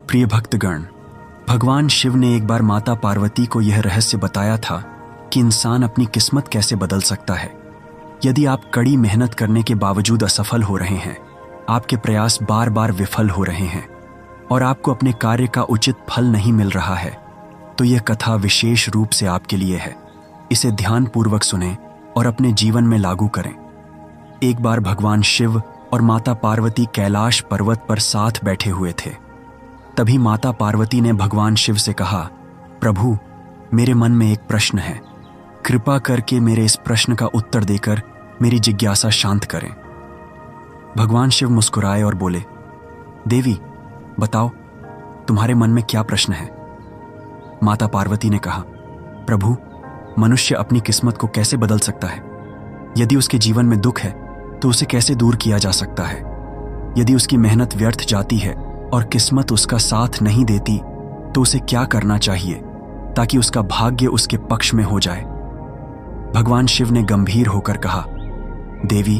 प्रिय भक्तगण, भगवान शिव ने एक बार माता पार्वती को यह रहस्य बताया था कि इंसान अपनी किस्मत कैसे बदल सकता है। यदि आप कड़ी मेहनत करने के बावजूद असफल हो रहे हैं, आपके प्रयास बार बार विफल हो रहे हैं और आपको अपने कार्य का उचित फल नहीं मिल रहा है, तो यह कथा विशेष रूप से आपके लिए है। इसे ध्यानपूर्वक सुनें और अपने जीवन में लागू करें। एक बार भगवान शिव और माता पार्वती कैलाश पर्वत पर साथ बैठे हुए थे। तभी माता पार्वती ने भगवान शिव से कहा, प्रभु, मेरे मन में एक प्रश्न है, कृपा करके मेरे इस प्रश्न का उत्तर देकर मेरी जिज्ञासा शांत करें। भगवान शिव मुस्कुराए और बोले, देवी, बताओ, तुम्हारे मन में क्या प्रश्न है? माता पार्वती ने कहा, प्रभु, मनुष्य अपनी किस्मत को कैसे बदल सकता है? यदि उसके जीवन में दुख है तो उसे कैसे दूर किया जा सकता है? यदि उसकी मेहनत व्यर्थ जाती है और किस्मत उसका साथ नहीं देती तो उसे क्या करना चाहिए ताकि उसका भाग्य उसके पक्ष में हो जाए? भगवान शिव ने गंभीर होकर कहा, देवी,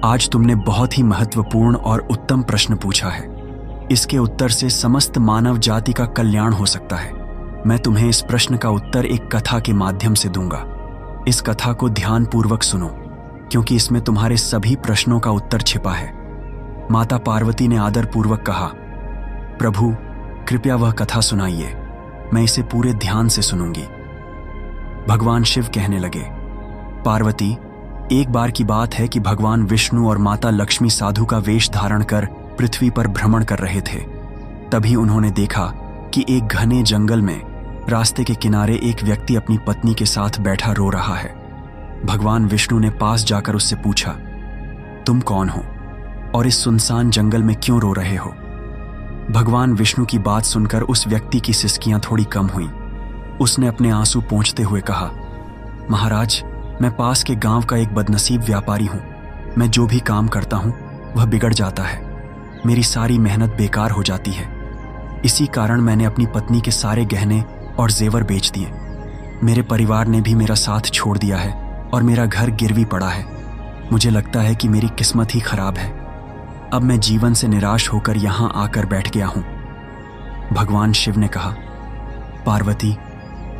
आज तुमने बहुत ही महत्वपूर्ण और उत्तम प्रश्न पूछा है। इसके उत्तर से समस्त मानव जाति का कल्याण हो सकता है। मैं तुम्हें इस प्रश्न का उत्तर एक कथा के माध्यम से दूंगा। इस कथा को ध्यानपूर्वक सुनो, क्योंकि इसमें तुम्हारे सभी प्रश्नों का उत्तर छिपा है। माता पार्वती ने आदरपूर्वक कहा, प्रभु, कृपया वह कथा सुनाइए, मैं इसे पूरे ध्यान से सुनूंगी। भगवान शिव कहने लगे, पार्वती, एक बार की बात है कि भगवान विष्णु और माता लक्ष्मी साधु का वेश धारण कर पृथ्वी पर भ्रमण कर रहे थे। तभी उन्होंने देखा कि एक घने जंगल में रास्ते के किनारे एक व्यक्ति अपनी पत्नी के साथ बैठा रो रहा है। भगवान विष्णु ने पास जाकर उससे पूछा, तुम कौन हो और इस सुनसान जंगल में क्यों रो रहे हो? भगवान विष्णु की बात सुनकर उस व्यक्ति की सिसकियां थोड़ी कम हुईं। उसने अपने आंसू पोंछते हुए कहा, महाराज, मैं पास के गांव का एक बदनसीब व्यापारी हूं। मैं जो भी काम करता हूं वह बिगड़ जाता है। मेरी सारी मेहनत बेकार हो जाती है। इसी कारण मैंने अपनी पत्नी के सारे गहने और जेवर बेच दिए। मेरे परिवार ने भी मेरा साथ छोड़ दिया है और मेरा घर गिरवी पड़ा है। मुझे लगता है कि मेरी किस्मत ही खराब है। अब मैं जीवन से निराश होकर यहां आकर बैठ गया हूं। भगवान शिव ने कहा, पार्वती,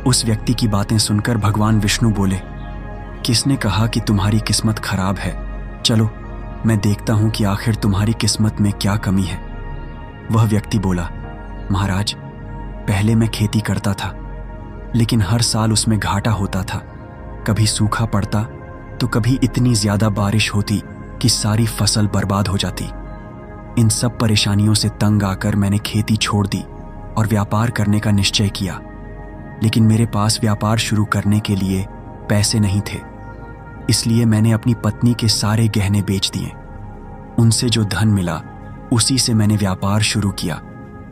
उस व्यक्ति की बातें सुनकर भगवान विष्णु बोले, किसने कहा कि तुम्हारी किस्मत खराब है? चलो, मैं देखता हूं कि आखिर तुम्हारी किस्मत में क्या कमी है। वह व्यक्ति बोला, महाराज, पहले मैं खेती करता था, लेकिन हर साल उसमें घाटा होता था। कभी सूखा पड़ता तो कभी इतनी ज्यादा बारिश होती कि सारी फसल बर्बाद हो जाती। इन सब परेशानियों से तंग आकर मैंने खेती छोड़ दी और व्यापार करने का निश्चय किया, लेकिन मेरे पास व्यापार शुरू करने के लिए पैसे नहीं थे। इसलिए मैंने अपनी पत्नी के सारे गहने बेच दिए। उनसे जो धन मिला उसी से मैंने व्यापार शुरू किया।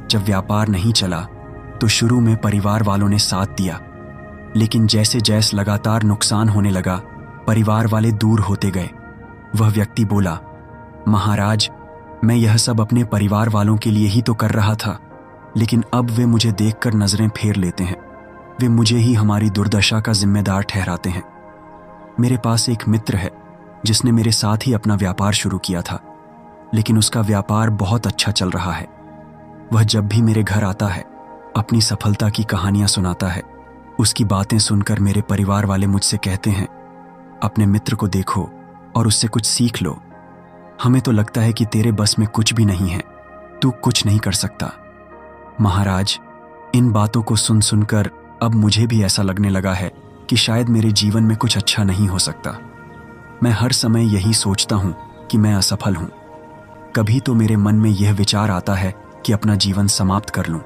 जब व्यापार नहीं चला तो शुरू में परिवार वालों ने साथ दिया, लेकिन जैसे जैसे लगातार नुकसान होने लगा, परिवार वाले दूर होते गए। वह व्यक्ति बोला, महाराज, मैं यह सब अपने परिवार वालों के लिए ही तो कर रहा था, लेकिन अब वे मुझे देखकर नजरें फेर लेते हैं। वे मुझे ही हमारी दुर्दशा का जिम्मेदार ठहराते हैं। मेरे पास एक मित्र है जिसने मेरे साथ ही अपना व्यापार शुरू किया था, लेकिन उसका व्यापार बहुत अच्छा चल रहा है। वह जब भी मेरे घर आता है अपनी सफलता की कहानियां सुनाता है। उसकी बातें सुनकर मेरे परिवार वाले मुझसे कहते हैं, अपने मित्र को देखो और उससे कुछ सीख लो। हमें तो लगता है कि तेरे बस में कुछ भी नहीं है, तू कुछ नहीं कर सकता। महाराज, इन बातों को सुन सुनकर अब मुझे भी ऐसा लगने लगा है कि शायद मेरे जीवन में कुछ अच्छा नहीं हो सकता। मैं हर समय यही सोचता हूं कि मैं असफल हूं। कभी तो मेरे मन में यह विचार आता है कि अपना जीवन समाप्त कर लूं।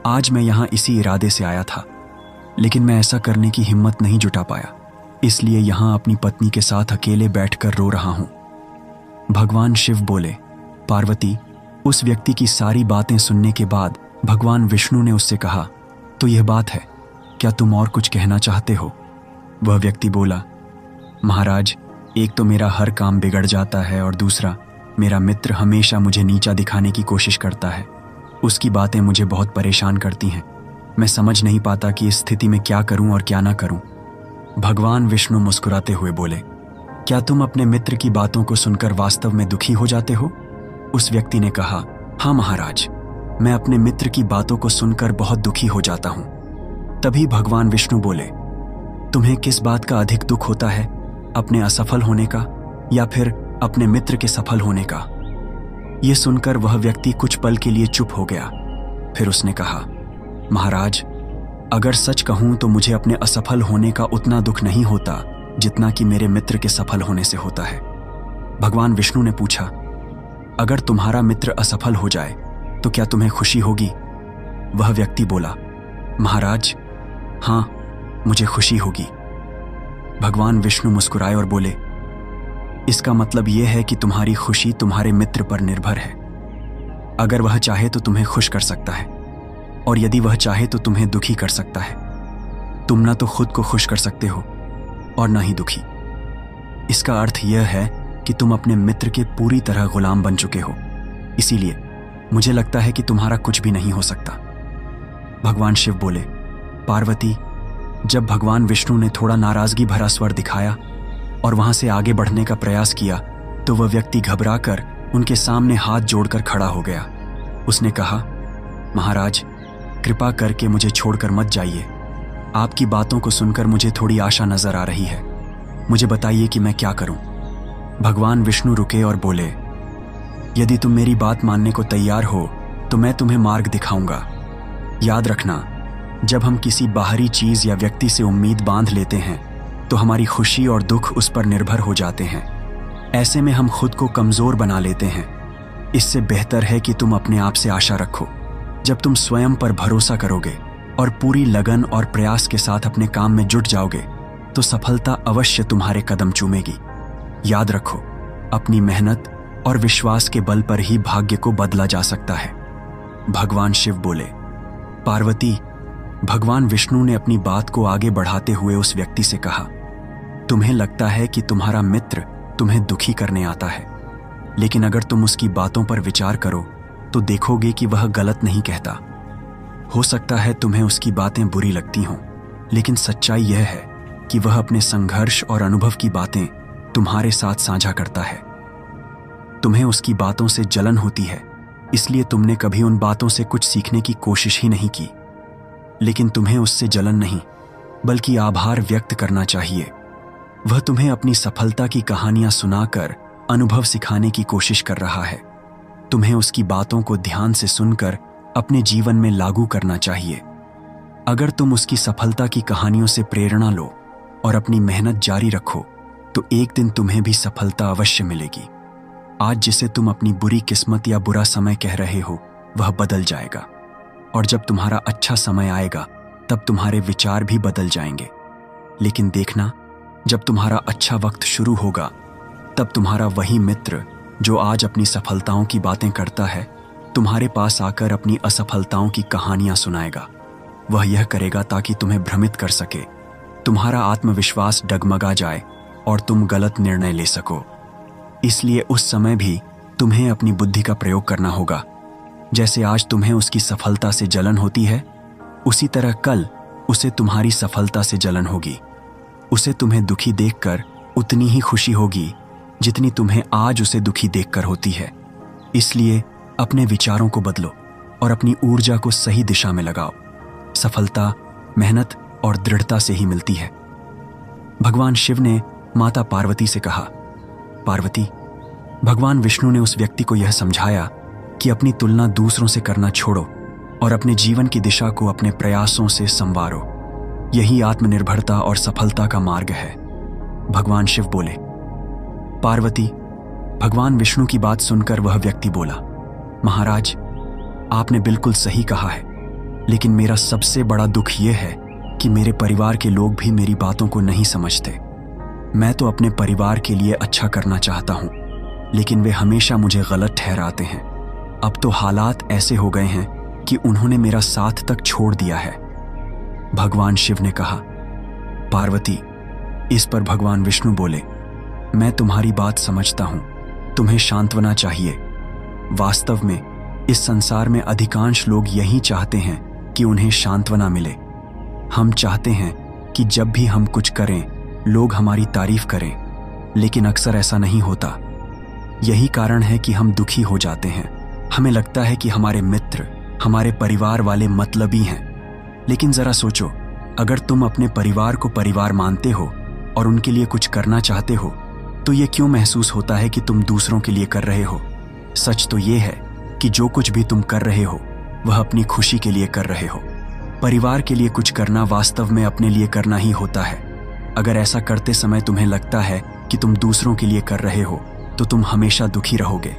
आज मैं यहां इसी इरादे से आया था, लेकिन मैं ऐसा करने की हिम्मत नहीं जुटा पाया, इसलिए यहां अपनी पत्नी के साथ अकेले बैठकर रो रहा हूं। भगवान शिव बोले, पार्वती, उस व्यक्ति की सारी बातें सुनने के बाद भगवान विष्णु ने उससे कहा, तो यह बात है, क्या तुम और कुछ कहना चाहते हो? वह व्यक्ति बोला, महाराज, एक तो मेरा हर काम बिगड़ जाता है और दूसरा, मेरा मित्र हमेशा मुझे नीचा दिखाने की कोशिश करता है। उसकी बातें मुझे बहुत परेशान करती हैं। मैं समझ नहीं पाता कि इस स्थिति में क्या करूं और क्या ना करूं। भगवान विष्णु मुस्कुराते हुए बोले, क्या तुम अपने मित्र की बातों को सुनकर वास्तव में दुखी हो जाते हो? उस व्यक्ति ने कहा, हाँ महाराज, मैं अपने मित्र की बातों को सुनकर बहुत दुखी हो जाता हूं। तभी भगवान विष्णु बोले, तुम्हें किस बात का अधिक दुख होता है, अपने असफल होने का या फिर अपने मित्र के सफल होने का? यह सुनकर वह व्यक्ति कुछ पल के लिए चुप हो गया। फिर उसने कहा, महाराज, अगर सच कहूं तो मुझे अपने असफल होने का उतना दुख नहीं होता जितना कि मेरे मित्र के सफल होने से होता है। भगवान विष्णु ने पूछा, अगर तुम्हारा मित्र असफल हो जाए तो क्या तुम्हें खुशी होगी? वह व्यक्ति बोला, महाराज, हां, मुझे खुशी होगी। भगवान विष्णु मुस्कुराए और बोले, इसका मतलब यह है कि तुम्हारी खुशी तुम्हारे मित्र पर निर्भर है। अगर वह चाहे तो तुम्हें खुश कर सकता है, और यदि वह चाहे तो तुम्हें दुखी कर सकता है। तुम ना तो खुद को खुश कर सकते हो और ना ही दुखी। इसका अर्थ यह है कि तुम अपने मित्र के पूरी तरह गुलाम बन चुके हो। इसीलिए मुझे लगता है कि तुम्हारा कुछ भी नहीं हो सकता। भगवान शिव बोले, पार्वती, जब भगवान विष्णु ने थोड़ा नाराजगी भरा स्वर दिखाया और वहां से आगे बढ़ने का प्रयास किया तो वह व्यक्ति घबराकर उनके सामने हाथ जोड़कर खड़ा हो गया। उसने कहा, महाराज, कृपा करके मुझे छोड़कर मत जाइए। आपकी बातों को सुनकर मुझे थोड़ी आशा नजर आ रही है। मुझे बताइए कि मैं क्या करूं? भगवान विष्णु रुके और बोले, यदि तुम मेरी बात मानने को तैयार हो तो मैं तुम्हें मार्ग दिखाऊंगा। याद रखना, जब हम किसी बाहरी चीज या व्यक्ति से उम्मीद बांध लेते हैं तो हमारी खुशी और दुख उस पर निर्भर हो जाते हैं। ऐसे में हम खुद को कमजोर बना लेते हैं। इससे बेहतर है कि तुम अपने आप से आशा रखो। जब तुम स्वयं पर भरोसा करोगे और पूरी लगन और प्रयास के साथ अपने काम में जुट जाओगे तो सफलता अवश्य तुम्हारे कदम चूमेगी। याद रखो, अपनी मेहनत और विश्वास के बल पर ही भाग्य को बदला जा सकता है। भगवान शिव बोले, पार्वती, भगवान विष्णु ने अपनी बात को आगे बढ़ाते हुए उस व्यक्ति से कहा, तुम्हें लगता है कि तुम्हारा मित्र तुम्हें दुखी करने आता है, लेकिन अगर तुम उसकी बातों पर विचार करो तो देखोगे कि वह गलत नहीं कहता। हो सकता है तुम्हें उसकी बातें बुरी लगती हों, लेकिन सच्चाई यह है कि वह अपने संघर्ष और अनुभव की बातें तुम्हारे साथ साझा करता है। तुम्हें उसकी बातों से जलन होती है, इसलिए तुमने कभी उन बातों से कुछ सीखने की कोशिश ही नहीं की। लेकिन तुम्हें उससे जलन नहीं, बल्कि आभार व्यक्त करना चाहिए। वह तुम्हें अपनी सफलता की कहानियां सुनाकर अनुभव सिखाने की कोशिश कर रहा है। तुम्हें उसकी बातों को ध्यान से सुनकर अपने जीवन में लागू करना चाहिए। अगर तुम उसकी सफलता की कहानियों से प्रेरणा लो और अपनी मेहनत जारी रखो तो एक दिन तुम्हें भी सफलता अवश्य मिलेगी। आज जिसे तुम अपनी बुरी किस्मत या बुरा समय कह रहे हो वह बदल जाएगा, और जब तुम्हारा अच्छा समय आएगा तब तुम्हारे विचार भी बदल जाएंगे। लेकिन देखना, जब तुम्हारा अच्छा वक्त शुरू होगा तब तुम्हारा वही मित्र जो आज अपनी सफलताओं की बातें करता है तुम्हारे पास आकर अपनी असफलताओं की कहानियां सुनाएगा। वह यह करेगा ताकि तुम्हें भ्रमित कर सके, तुम्हारा आत्मविश्वास डगमगा जाए और तुम गलत निर्णय ले सको। इसलिए उस समय भी तुम्हें अपनी बुद्धि का प्रयोग करना होगा। जैसे आज तुम्हें उसकी सफलता से जलन होती है, उसी तरह कल उसे तुम्हारी सफलता से जलन होगी। उसे तुम्हें दुखी देखकर उतनी ही खुशी होगी जितनी तुम्हें आज उसे दुखी देखकर होती है। इसलिए अपने विचारों को बदलो और अपनी ऊर्जा को सही दिशा में लगाओ। सफलता मेहनत और दृढ़ता से ही मिलती है। भगवान शिव ने माता पार्वती से कहा, पार्वती, भगवान विष्णु ने उस व्यक्ति को यह समझाया कि अपनी तुलना दूसरों से करना छोड़ो और अपने जीवन की दिशा को अपने प्रयासों से संवारो। यही आत्मनिर्भरता और सफलता का मार्ग है। भगवान शिव बोले, पार्वती, भगवान विष्णु की बात सुनकर वह व्यक्ति बोला, महाराज, आपने बिल्कुल सही कहा है, लेकिन मेरा सबसे बड़ा दुख यह है कि मेरे परिवार के लोग भी मेरी बातों को नहीं समझते। मैं तो अपने परिवार के लिए अच्छा करना चाहता हूं, लेकिन वे हमेशा मुझे गलत ठहराते हैं। अब तो हालात ऐसे हो गए हैं कि उन्होंने मेरा साथ तक छोड़ दिया है। भगवान शिव ने कहा, पार्वती, इस पर भगवान विष्णु बोले, मैं तुम्हारी बात समझता हूं, तुम्हें सांत्वना चाहिए। वास्तव में इस संसार में अधिकांश लोग यही चाहते हैं कि उन्हें सांत्वना मिले। हम चाहते हैं कि जब भी हम कुछ करें लोग हमारी तारीफ करें, लेकिन अक्सर ऐसा नहीं होता। यही कारण है कि हम दुखी हो जाते हैं। हमें लगता है कि हमारे मित्र हमारे परिवार वाले मतलबी हैं। लेकिन जरा सोचो, अगर तुम अपने परिवार को परिवार मानते हो और उनके लिए कुछ करना चाहते हो, तो ये क्यों महसूस होता है कि तुम दूसरों के लिए कर रहे हो? सच तो ये है कि जो कुछ भी तुम कर रहे हो वह अपनी खुशी के लिए कर रहे हो। परिवार के लिए कुछ करना वास्तव में अपने लिए करना ही होता है। अगर ऐसा करते समय तुम्हें लगता है कि तुम दूसरों के लिए कर रहे हो तो तुम हमेशा दुखी रहोगे।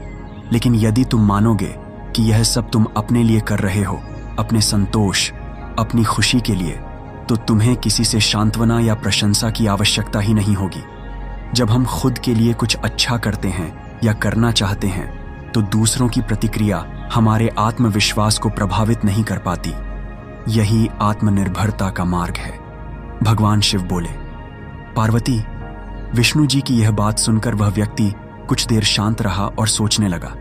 लेकिन यदि तुम मानोगे कि यह सब तुम अपने लिए कर रहे हो, अपने संतोष, अपनी खुशी के लिए, तो तुम्हें किसी से सांत्वना या प्रशंसा की आवश्यकता ही नहीं होगी। जब हम खुद के लिए कुछ अच्छा करते हैं या करना चाहते हैं तो दूसरों की प्रतिक्रिया हमारे आत्मविश्वास को प्रभावित नहीं कर पाती। यही आत्मनिर्भरता का मार्ग है। भगवान शिव बोले, पार्वती, विष्णु जी की यह बात सुनकर वह व्यक्ति कुछ देर शांत रहा और सोचने लगा।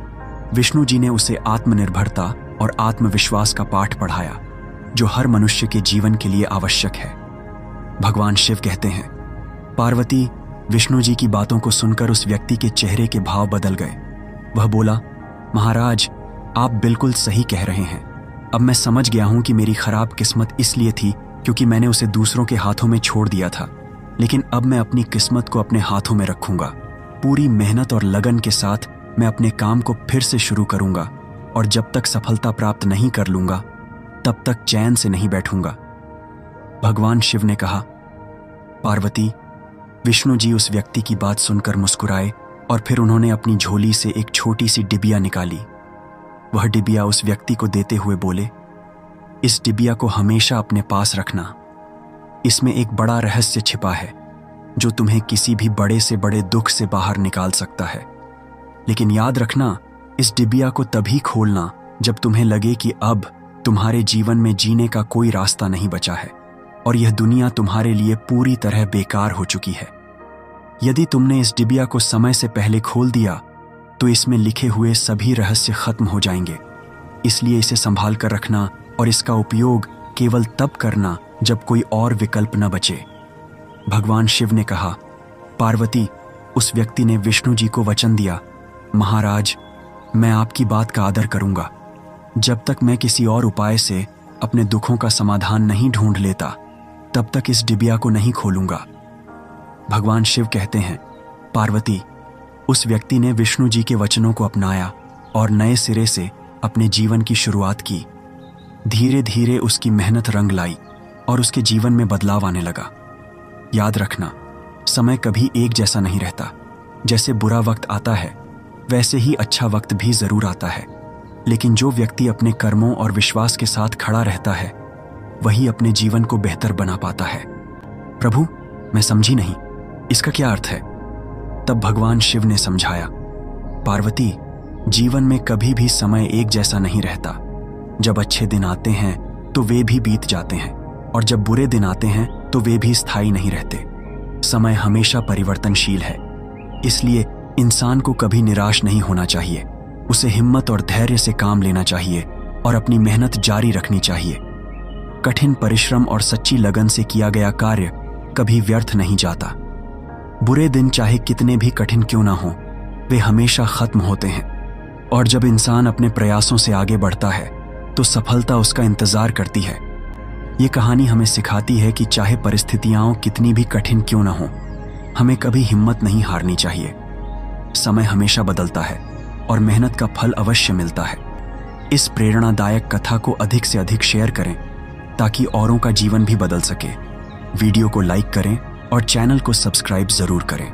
विष्णु जी ने उसे आत्मनिर्भरता और आत्मविश्वास का पाठ पढ़ाया जो हर मनुष्य के जीवन के लिए आवश्यक है। भगवान शिव कहते हैं, पार्वती, विष्णु जी की बातों को सुनकर उस व्यक्ति के चेहरे के भाव बदल गए। वह बोला, महाराज, आप बिल्कुल सही कह रहे हैं। अब मैं समझ गया हूं कि मेरी खराब किस्मत इसलिए थी क्योंकि मैंने उसे दूसरों के हाथों में छोड़ दिया था। लेकिन अब मैं अपनी किस्मत को अपने हाथों में रखूंगा। पूरी मेहनत और लगन के साथ मैं अपने काम को फिर से शुरू करूंगा और जब तक सफलता प्राप्त नहीं कर लूंगा तब तक चैन से नहीं बैठूंगा। भगवान शिव ने कहा, पार्वती, विष्णु जी उस व्यक्ति की बात सुनकर मुस्कुराए और फिर उन्होंने अपनी झोली से एक छोटी सी डिबिया निकाली। वह डिबिया उस व्यक्ति को देते हुए बोले, इस डिबिया को हमेशा अपने पास रखना। इसमें एक बड़ा रहस्य छिपा है जो तुम्हें किसी भी बड़े से बड़े दुख से बाहर निकाल सकता है। लेकिन याद रखना, इस डिबिया को तभी खोलना जब तुम्हें लगे कि अब तुम्हारे जीवन में जीने का कोई रास्ता नहीं बचा है और यह दुनिया तुम्हारे लिए पूरी तरह बेकार हो चुकी है। यदि तुमने इस डिबिया को समय से पहले खोल दिया तो इसमें लिखे हुए सभी रहस्य खत्म हो जाएंगे। इसलिए इसे संभाल कर रखना और इसका उपयोग केवल तब करना जब कोई और विकल्प न बचे। भगवान शिव ने कहा, पार्वती, उस व्यक्ति ने विष्णु जी को वचन दिया, महाराज, मैं आपकी बात का आदर करूंगा। जब तक मैं किसी और उपाय से अपने दुखों का समाधान नहीं ढूंढ लेता तब तक इस डिबिया को नहीं खोलूंगा। भगवान शिव कहते हैं, पार्वती, उस व्यक्ति ने विष्णु जी के वचनों को अपनाया और नए सिरे से अपने जीवन की शुरुआत की। धीरे धीरे उसकी मेहनत रंग लाई और उसके जीवन में बदलाव आने लगा। याद रखना, समय कभी एक जैसा नहीं रहता। जैसे बुरा वक्त आता है वैसे ही अच्छा वक्त भी जरूर आता है। लेकिन जो व्यक्ति अपने कर्मों और विश्वास के साथ खड़ा रहता है वही अपने जीवन को बेहतर बना पाता है। प्रभु, मैं समझी नहीं, इसका क्या अर्थ है? तब भगवान शिव ने समझाया, पार्वती, जीवन में कभी भी समय एक जैसा नहीं रहता। जब अच्छे दिन आते हैं तो वे भी बीत जाते हैं और जब बुरे दिन आते हैं तो वे भी स्थायी नहीं रहते। समय हमेशा परिवर्तनशील है। इसलिए इंसान को कभी निराश नहीं होना चाहिए। उसे हिम्मत और धैर्य से काम लेना चाहिए और अपनी मेहनत जारी रखनी चाहिए। कठिन परिश्रम और सच्ची लगन से किया गया कार्य कभी व्यर्थ नहीं जाता। बुरे दिन चाहे कितने भी कठिन क्यों ना हो, वे हमेशा खत्म होते हैं। और जब इंसान अपने प्रयासों से आगे बढ़ता है तो सफलता उसका इंतजार करती है। ये कहानी हमें सिखाती है कि चाहे परिस्थितियां कितनी भी कठिन क्यों ना हो, हमें कभी हिम्मत नहीं हारनी चाहिए। समय हमेशा बदलता है और मेहनत का फल अवश्य मिलता है। इस प्रेरणादायक कथा को अधिक से अधिक शेयर करें ताकि औरों का जीवन भी बदल सके। वीडियो को लाइक करें और चैनल को सब्सक्राइब जरूर करें।